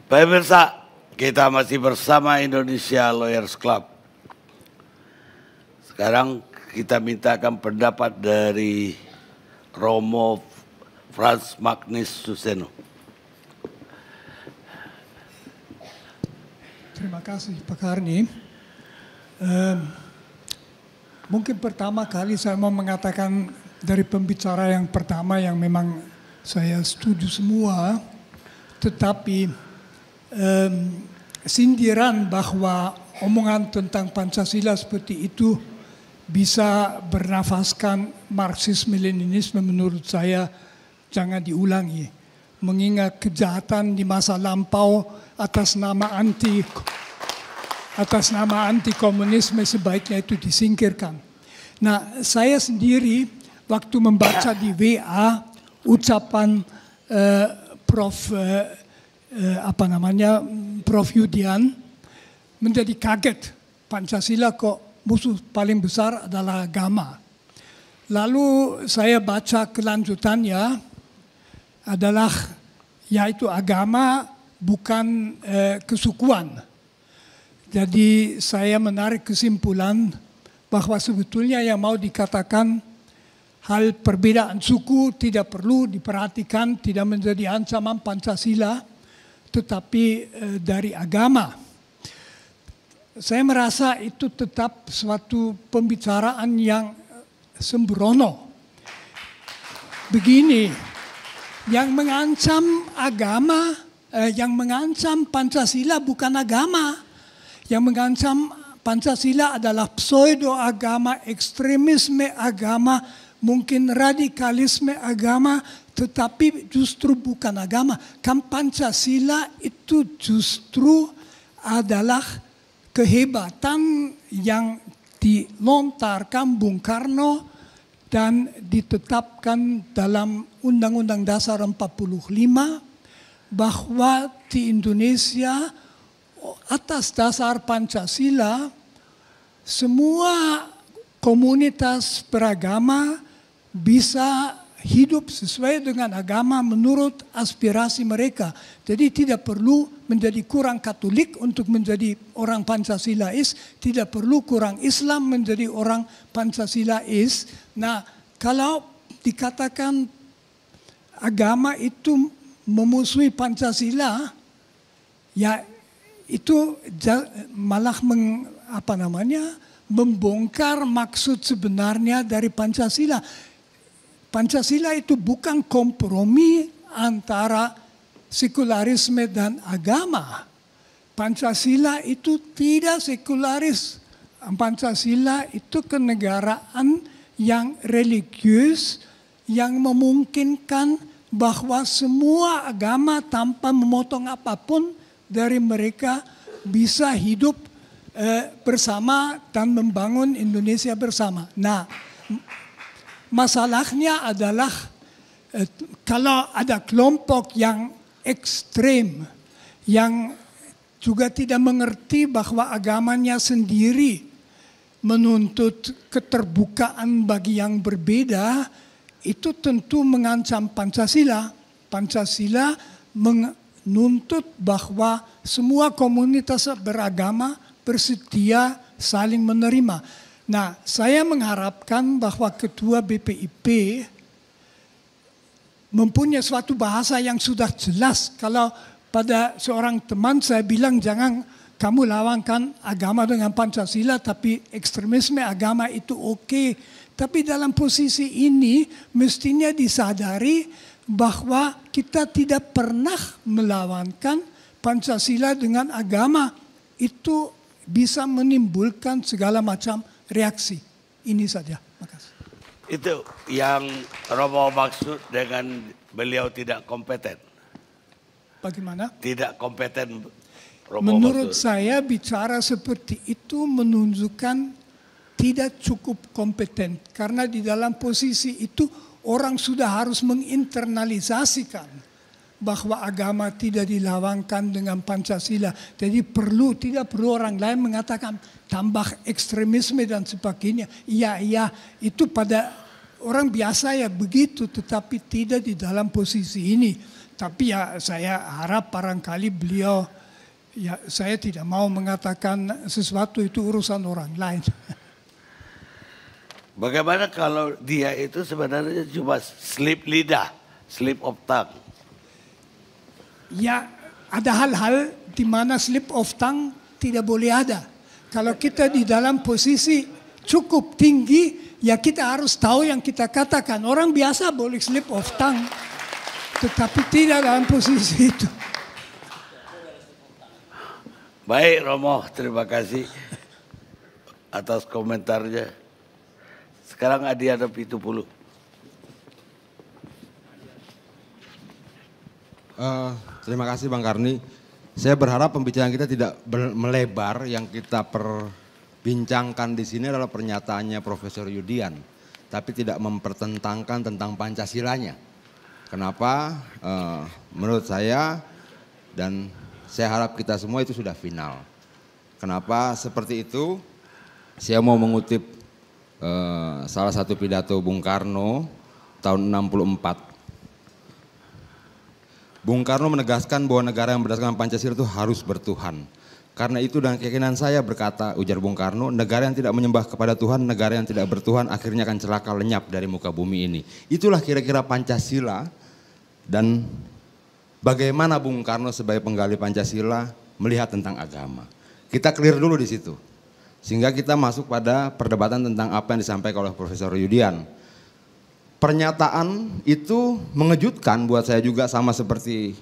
Pemirsa, kita masih bersama Indonesia Lawyers Club. Sekarang kita mintakan pendapat dari Romo Frans Magnus Suseno. Terima kasih Pak Karni. Mungkin pertama kali saya mau mengatakan dari pembicara yang pertama yang memang saya setuju semua, tetapi sindiran bahwa omongan tentang Pancasila seperti itu bisa bernafaskan Marxisme-Leninisme menurut saya jangan diulangi. Mengingat kejahatan di masa lampau atas nama anti komunisme sebaiknya itu disingkirkan. Nah, saya sendiri waktu membaca di WA ucapan Prof Yudian menjadi kaget. Pancasila kok musuh paling besar adalah agama. Lalu saya baca kelanjutannya adalah yaitu agama bukan kesukuan. Jadi saya menarik kesimpulan bahwa sebetulnya yang mau dikatakan hal perbedaan suku tidak perlu diperhatikan, tidak menjadi ancaman Pancasila, tetapi dari agama. Saya merasa itu tetap suatu pembicaraan yang sembrono. Begini, yang mengancam agama, yang mengancam Pancasila bukan agama. Yang mengancam Pancasila adalah pseudo-agama, ekstremisme agama, mungkin radikalisme agama, tetapi justru bukan agama. Kan Pancasila itu justru adalah kehebatan yang dilontarkan Bung Karno dan ditetapkan dalam Undang-Undang Dasar 45 bahwa di Indonesia atas dasar Pancasila semua komunitas beragama bisa hidup sesuai dengan agama menurut aspirasi mereka. Jadi tidak perlu menjadi kurang Katolik untuk menjadi orang Pancasilais, tidak perlu kurang Islam menjadi orang Pancasilais. Nah, kalau dikatakan agama itu memusuhi Pancasila, ya itu malah membongkar maksud sebenarnya dari Pancasila. Pancasila itu bukan kompromi antara sekularisme dan agama. Pancasila itu tidak sekularis. Pancasila itu kenegaraan yang religius yang memungkinkan bahwa semua agama tanpa memotong apapun dari mereka bisa hidup bersama dan membangun Indonesia bersama. Nah, masalahnya adalah kalau ada kelompok yang ekstrem, yang juga tidak mengerti bahwa agamanya sendiri menuntut keterbukaan bagi yang berbeda, itu tentu mengancam Pancasila. Pancasila menuntut bahwa semua komunitas beragama bersedia saling menerima. Nah, saya mengharapkan bahwa Ketua BPIP mempunyai suatu bahasa yang sudah jelas. Kalau pada seorang teman saya bilang jangan kamu lawankan agama dengan Pancasila, tapi ekstremisme agama itu oke. Tapi dalam posisi ini mestinya disadari bahwa kita tidak pernah melawankan Pancasila dengan agama. Itu bisa menimbulkan segala macam reaksi. Ini saja. Makasih. Itu yang Romo maksud dengan beliau tidak kompeten. Bagaimana? Tidak kompeten. Romo Menurut maksud. saya bicara seperti itu menunjukkan tidak cukup kompeten. Karena di dalam posisi itu orang sudah harus menginternalisasikan bahwa agama tidak dilawankan dengan Pancasila. Jadi tidak perlu orang lain mengatakan tambah ekstremisme dan sebagainya. Iya, itu pada orang biasa ya begitu, tetapi tidak di dalam posisi ini. Tapi ya saya harap barangkali beliau, ya saya tidak mau mengatakan sesuatu itu urusan orang lain. Bagaimana kalau dia itu sebenarnya cuma slip lidah, slip of tongue? Ya ada hal-hal di mana slip of tongue tidak boleh ada. Kalau kita di dalam posisi cukup tinggi, ya kita harus tahu yang kita katakan. Orang biasa boleh slip of tongue, tetapi tidak dalam posisi itu. Baik Romo, terima kasih atas komentarnya. Sekarang Adi ada Pitupulu. Terima kasih Bang Karni. Saya berharap pembicaraan kita tidak melebar. Yang kita perbincangkan di sini adalah pernyataannya Profesor Yudian, tapi tidak mempertentangkan tentang Pancasilanya. Kenapa? Menurut saya dan saya harap kita semua itu sudah final. Kenapa seperti itu? Saya mau mengutip salah satu pidato Bung Karno tahun 64. Bung Karno menegaskan bahwa negara yang berdasarkan Pancasila itu harus bertuhan. Karena itu dan keyakinan saya berkata, ujar Bung Karno, negara yang tidak menyembah kepada Tuhan, negara yang tidak bertuhan akhirnya akan celaka lenyap dari muka bumi ini. Itulah kira-kira Pancasila dan bagaimana Bung Karno sebagai penggali Pancasila melihat tentang agama. Kita clear dulu di situ. Sehingga kita masuk pada perdebatan tentang apa yang disampaikan oleh Profesor Yudian. Pernyataan itu mengejutkan buat saya juga sama seperti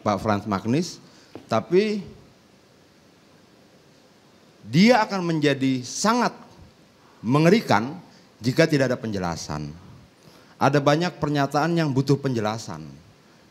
Pak Frans Magnis, tapi dia akan menjadi sangat mengerikan jika tidak ada penjelasan. Ada banyak pernyataan yang butuh penjelasan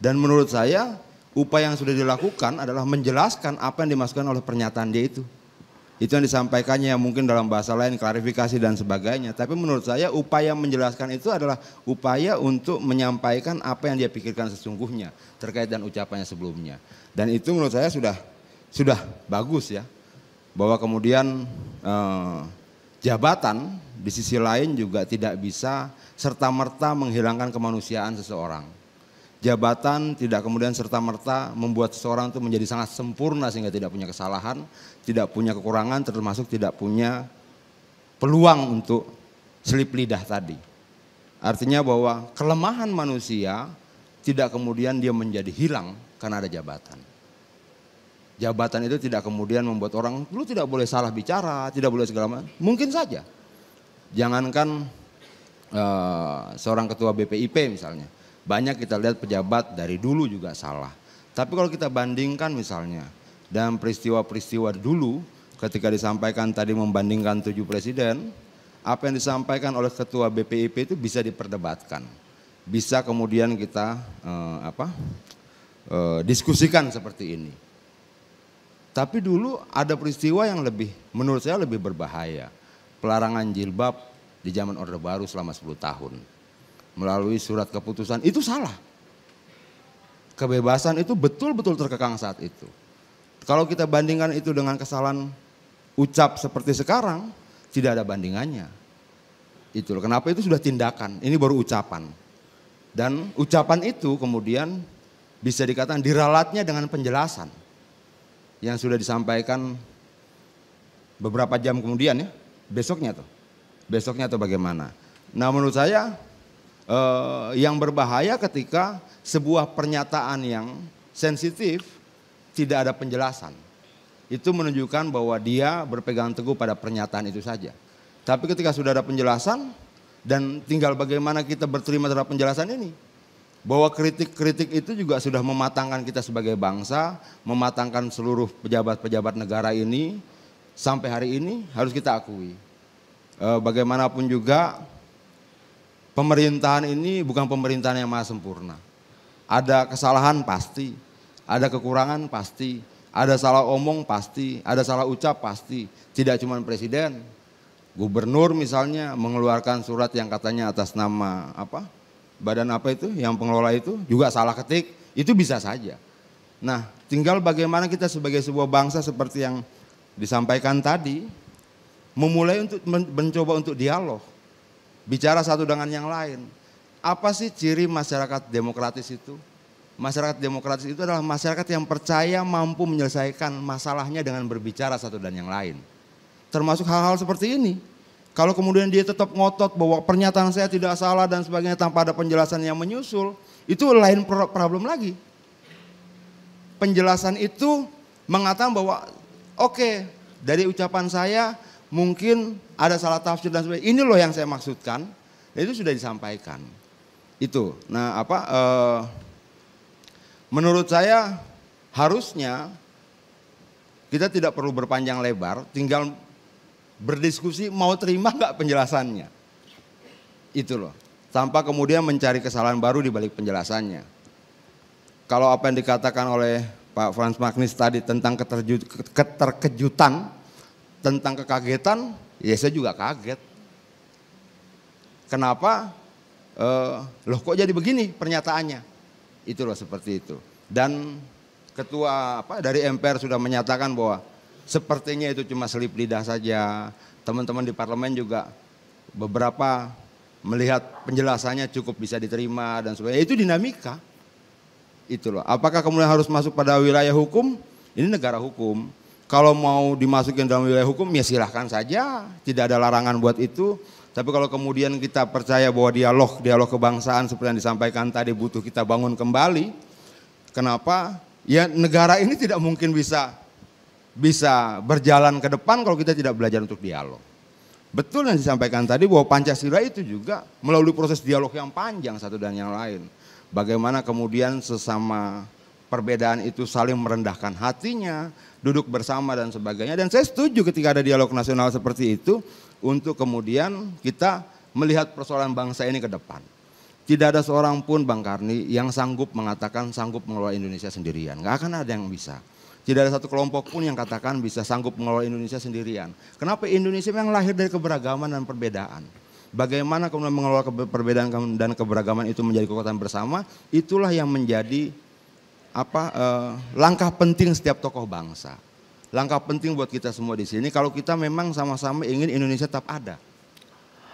dan menurut saya upaya yang sudah dilakukan adalah menjelaskan apa yang dimasukkan oleh pernyataan dia itu. Itu yang disampaikannya yang mungkin dalam bahasa lain klarifikasi dan sebagainya. Tapi menurut saya upaya menjelaskan itu adalah upaya untuk menyampaikan apa yang dia pikirkan sesungguhnya terkait dengan ucapannya sebelumnya. Dan itu menurut saya sudah bagus ya. Bahwa kemudian jabatan di sisi lain juga tidak bisa serta-merta menghilangkan kemanusiaan seseorang. Jabatan tidak kemudian serta-merta membuat seseorang itu menjadi sangat sempurna sehingga tidak punya kesalahan, tidak punya kekurangan, termasuk tidak punya peluang untuk selip lidah tadi. Artinya bahwa kelemahan manusia tidak kemudian dia menjadi hilang karena ada jabatan. Jabatan itu tidak kemudian membuat orang, lu tidak boleh salah bicara, tidak boleh segala macam. Mungkin saja. Jangankan seorang ketua BPIP misalnya. Banyak kita lihat pejabat dari dulu juga salah. Tapi kalau kita bandingkan misalnya dan peristiwa-peristiwa dulu ketika disampaikan tadi membandingkan 7 presiden, apa yang disampaikan oleh ketua BPIP itu bisa diperdebatkan. Bisa kemudian kita diskusikan seperti ini. Tapi dulu ada peristiwa yang menurut saya lebih berbahaya. Pelarangan jilbab di zaman Orde Baru selama 10 tahun. Melalui surat keputusan itu salah. Kebebasan itu betul-betul terkekang saat itu. Kalau kita bandingkan itu dengan kesalahan ucap seperti sekarang, tidak ada bandingannya. Itu kenapa itu sudah tindakan, ini baru ucapan. Dan ucapan itu kemudian bisa dikatakan diralatnya dengan penjelasan yang sudah disampaikan beberapa jam kemudian ya, besoknya atau bagaimana. Nah menurut saya yang berbahaya ketika sebuah pernyataan yang sensitif tidak ada penjelasan. Itu menunjukkan bahwa dia berpegang teguh pada pernyataan itu saja. Tapi ketika sudah ada penjelasan dan tinggal bagaimana kita berterima terhadap penjelasan ini. Bahwa kritik-kritik itu juga sudah mematangkan kita sebagai bangsa, mematangkan seluruh pejabat-pejabat negara ini sampai hari ini harus kita akui. Bagaimanapun juga pemerintahan ini bukan pemerintahan yang maha sempurna. Ada kesalahan pasti, ada kekurangan pasti, ada salah omong pasti, ada salah ucap pasti. Tidak cuma presiden, gubernur misalnya mengeluarkan surat yang katanya atas nama badan itu yang pengelola itu juga salah ketik, itu bisa saja. Nah tinggal bagaimana kita sebagai sebuah bangsa seperti yang disampaikan tadi, memulai untuk mencoba untuk dialog. Bicara satu dengan yang lain. Apa sih ciri masyarakat demokratis itu? Masyarakat demokratis itu adalah masyarakat yang percaya mampu menyelesaikan masalahnya dengan berbicara satu dan yang lain. Termasuk hal-hal seperti ini. Kalau kemudian dia tetap ngotot bahwa pernyataan saya tidak salah dan sebagainya tanpa ada penjelasan yang menyusul, itu lain problem lagi. Penjelasan itu mengatakan bahwa oke, dari ucapan saya mungkin ada salah tafsir dan sebagainya. Ini loh yang saya maksudkan. Dan itu sudah disampaikan. Itu. Nah, menurut saya harusnya kita tidak perlu berpanjang lebar, tinggal berdiskusi mau terima nggak penjelasannya. Itu loh. Tanpa kemudian mencari kesalahan baru di balik penjelasannya. Kalau apa yang dikatakan oleh Pak Frans Magnis tadi tentang keterkejutan, tentang kekagetan, ya saya juga kaget. Kenapa? Loh kok jadi begini pernyataannya? Itu loh seperti itu. Dan ketua dari MPR sudah menyatakan bahwa sepertinya itu cuma selip lidah saja. Teman-teman di parlemen juga beberapa melihat penjelasannya cukup bisa diterima dan sebagainya. Itu dinamika. Itu loh. Apakah kemudian harus masuk pada wilayah hukum? Ini negara hukum. Kalau mau dimasukin dalam wilayah hukum ya silahkan saja. Tidak ada larangan buat itu. Tapi kalau kemudian kita percaya bahwa dialog kebangsaan seperti yang disampaikan tadi butuh kita bangun kembali. Kenapa? Ya negara ini tidak mungkin bisa berjalan ke depan kalau kita tidak belajar untuk dialog. Betul yang disampaikan tadi bahwa Pancasila itu juga melalui proses dialog yang panjang satu dan yang lain. Bagaimana kemudian sesama perbedaan itu saling merendahkan hatinya, duduk bersama dan sebagainya. Dan saya setuju ketika ada dialog nasional seperti itu untuk kemudian kita melihat persoalan bangsa ini ke depan. Tidak ada seorang pun Bang Karni yang sanggup mengatakan sanggup mengelola Indonesia sendirian. Nggak akan ada yang bisa. Tidak ada satu kelompok pun yang katakan bisa sanggup mengelola Indonesia sendirian. Kenapa? Indonesia memang lahir dari keberagaman dan perbedaan. Bagaimana kemudian mengelola perbedaan dan keberagaman itu menjadi kekuatan bersama, itulah yang menjadi langkah penting setiap tokoh bangsa. Langkah penting buat kita semua di sini kalau kita memang sama-sama ingin Indonesia tetap ada.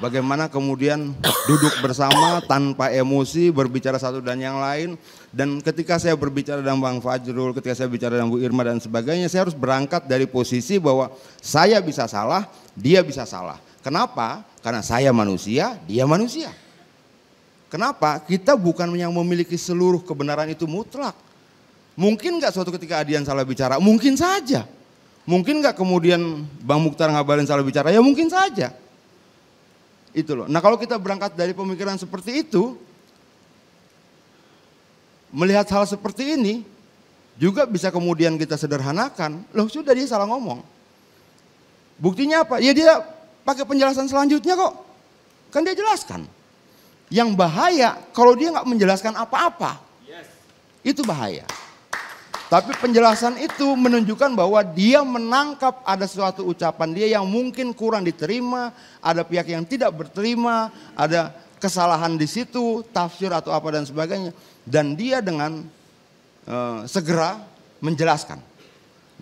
Bagaimana kemudian duduk bersama tanpa emosi, berbicara satu dan yang lain. Dan ketika saya berbicara dengan Bang Fajrul, ketika saya bicara dengan Bu Irma dan sebagainya, saya harus berangkat dari posisi bahwa saya bisa salah, dia bisa salah. Kenapa? Karena saya manusia, dia manusia. Kenapa? Kita bukan yang memiliki seluruh kebenaran itu mutlak. Mungkin nggak suatu ketika Adian salah bicara? Mungkin saja. Mungkin nggak kemudian Bang Mukhtar Ngabalin salah bicara? Ya mungkin saja. Itu loh. Nah kalau kita berangkat dari pemikiran seperti itu, melihat hal seperti ini, juga bisa kemudian kita sederhanakan. Loh sudah dia salah ngomong. Buktinya apa? Ya dia pakai penjelasan selanjutnya kok. Kan dia jelaskan. Yang bahaya kalau dia nggak menjelaskan apa-apa. Itu bahaya. Tapi penjelasan itu menunjukkan bahwa dia menangkap ada suatu ucapan dia yang mungkin kurang diterima, ada pihak yang tidak berterima, ada kesalahan di situ, tafsir atau apa dan sebagainya. Dan dia dengan segera menjelaskan.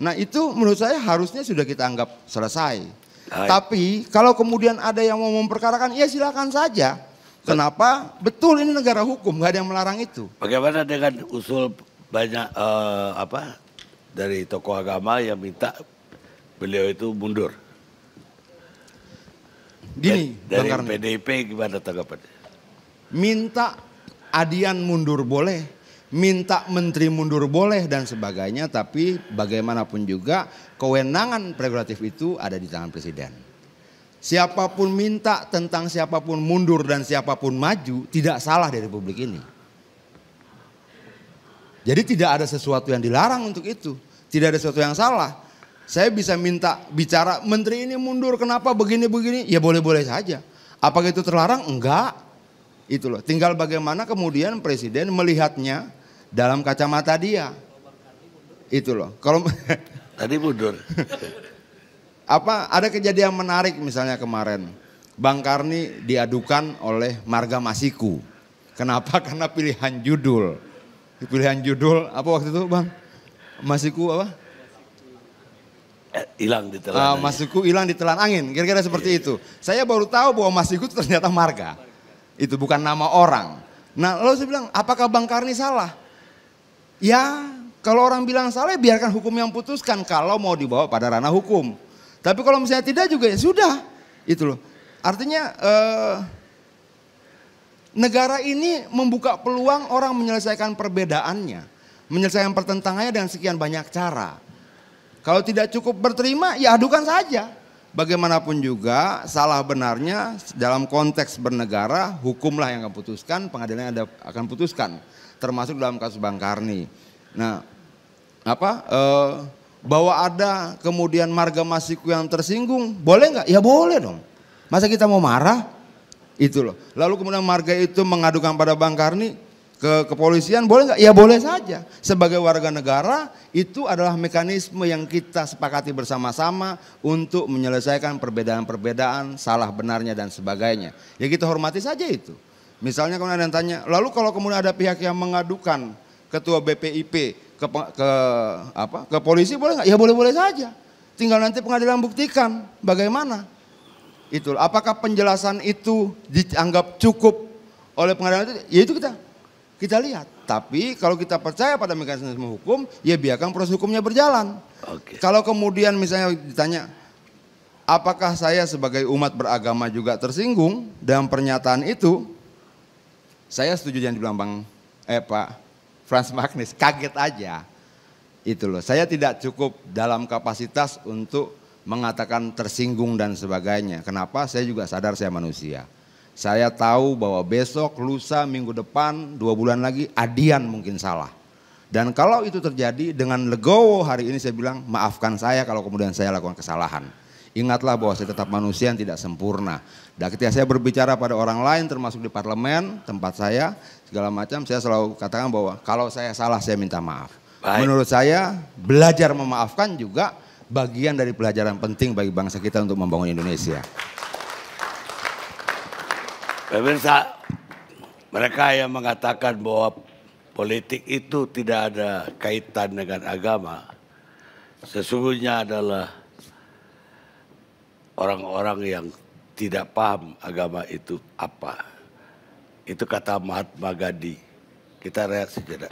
Nah itu menurut saya harusnya sudah kita anggap selesai. Tapi kalau kemudian ada yang mau memperkarakan, ya silakan saja. Kenapa? Betul ini negara hukum, nggak ada yang melarang itu. Bagaimana dengan usul banyak dari tokoh agama yang minta beliau itu mundur? Gini, dari Bang Karni. PDIP gimana tanggapannya? Minta Adian mundur boleh, minta menteri mundur boleh dan sebagainya, tapi bagaimanapun juga kewenangan prerogatif itu ada di tangan presiden. Siapapun minta tentang siapapun mundur dan siapapun maju tidak salah di Republik ini. Jadi tidak ada sesuatu yang dilarang untuk itu. Tidak ada sesuatu yang salah. Saya bisa minta bicara menteri ini mundur kenapa begini-begini. Ya boleh-boleh saja. Apakah itu terlarang? Enggak. Itu loh. Tinggal bagaimana kemudian presiden melihatnya dalam kacamata dia. Itu loh. Kalau tadi mundur. ada kejadian menarik misalnya kemarin. Bang Karni diadukan oleh Marga Masiku. Kenapa? Karena pilihan judul. Pilihan judul apa waktu itu Bang? Masiku apa? Hilang ditelan. Masiku hilang ditelan angin, kira-kira seperti itu. Saya baru tahu bahwa Masiku itu ternyata marga. Itu bukan nama orang. Nah lalu saya bilang apakah Bang Karni salah? Ya, kalau orang bilang salah biarkan hukum yang putuskan kalau mau dibawa pada ranah hukum. Tapi kalau misalnya tidak juga ya sudah. Itu loh. Artinya negara ini membuka peluang orang menyelesaikan perbedaannya. Menyelesaikan pertentangannya dengan sekian banyak cara. Kalau tidak cukup berterima ya adukan saja. Bagaimanapun juga salah benarnya dalam konteks bernegara hukumlah yang akan putuskan, pengadilan akan putuskan. Termasuk dalam kasus Bang Karni. Nah, bahwa ada kemudian marga Masiku yang tersinggung, boleh nggak? Ya boleh dong. Masa kita mau marah? Itu loh. Lalu kemudian marga itu mengadukan pada Bang Karni ke kepolisian, boleh nggak? Ya boleh saja. Sebagai warga negara itu adalah mekanisme yang kita sepakati bersama-sama untuk menyelesaikan perbedaan-perbedaan, salah benarnya dan sebagainya. Ya kita hormati saja itu. Misalnya kemudian ada yang tanya, lalu kalau kemudian ada pihak yang mengadukan ketua BPIP ke polisi boleh nggak? Ya boleh-boleh saja. Tinggal nanti pengadilan buktikan bagaimana. Itu. Apakah penjelasan itu dianggap cukup oleh pengadilan itu? Ya itu kita lihat. Tapi kalau kita percaya pada mekanisme hukum, ya biarkan proses hukumnya berjalan. Kalau kemudian misalnya ditanya, apakah saya sebagai umat beragama juga tersinggung dalam pernyataan itu? Saya setuju yang dibilang Pak Frans Magnis, kaget aja. Itu loh, saya tidak cukup dalam kapasitas untuk mengatakan tersinggung dan sebagainya. Kenapa? Saya juga sadar saya manusia. Saya tahu bahwa besok, lusa, minggu depan, 2 bulan lagi Adian mungkin salah. Dan kalau itu terjadi dengan legowo hari ini saya bilang maafkan saya kalau kemudian saya lakukan kesalahan. Ingatlah bahwa saya tetap manusia yang tidak sempurna. Dan ketika saya berbicara pada orang lain termasuk di parlemen, tempat saya, segala macam, saya selalu katakan bahwa kalau saya salah saya minta maaf. Baik. Menurut saya belajar memaafkan juga bagian dari pelajaran penting bagi bangsa kita untuk membangun Indonesia. Pemirsa, mereka yang mengatakan bahwa politik itu tidak ada kaitan dengan agama, sesungguhnya adalah orang-orang yang tidak paham agama itu apa. Itu kata Mahatma Gandhi. Kita rehat sejenak.